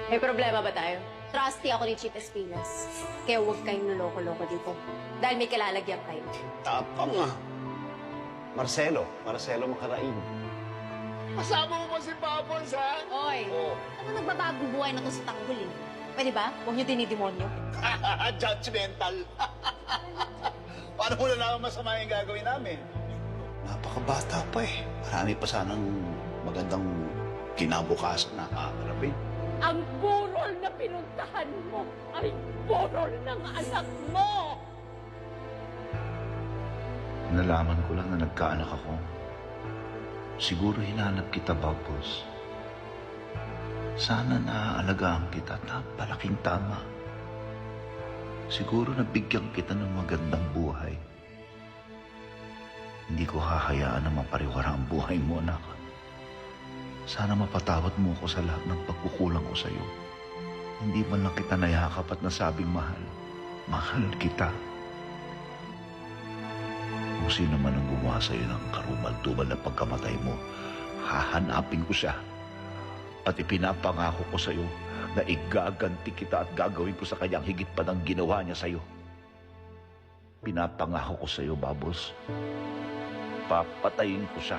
May problema ba tayo? Trusty ako ni Chief Espinas. Kaya huwag kayong naloko-loko dito. Dahil may kalalagyan kayo. Tapang ah. Marcelo Macaraig. Kasama mo ba si Bubbles, ha? Oy, ano nagbabagong buhay na to sa tanggol eh? Pwede ba? Huwag niyo dinidemonyo. Judgmental. Paano mo nalaman masama yung gagawin namin? Napakabata pa eh. Marami pa sanang magandang kinabukasan na kakarapin. Ang burol na pinuntahan mo ay burol ng anak mo! Nalaman ko lang na nagkaanak ako. Siguro hinanap kita, Bubbles. Sana naaalagaan kita at palaking tama. Siguro nabigyan kita ng magandang buhay. Hindi ko hahayaan na mapariwara ang buhay mo, anak. Sana mapatawad mo ko sa lahat ng pagkukulang ko sa iyo. Hindi man lang kita nayakap at nasabing mahal. Mahal kita. Kung sino man ang gumawa sa iyo ng karumal-tumal na pagkamatay mo, hahanapin ko siya. At ipinapangako ko sa iyo na igaganti kita at gagawin ko sa kanya ang higit pa ng ginawa niya sa iyo. Pinapangako ko sa iyo, Bubbles. Papatayin ko siya.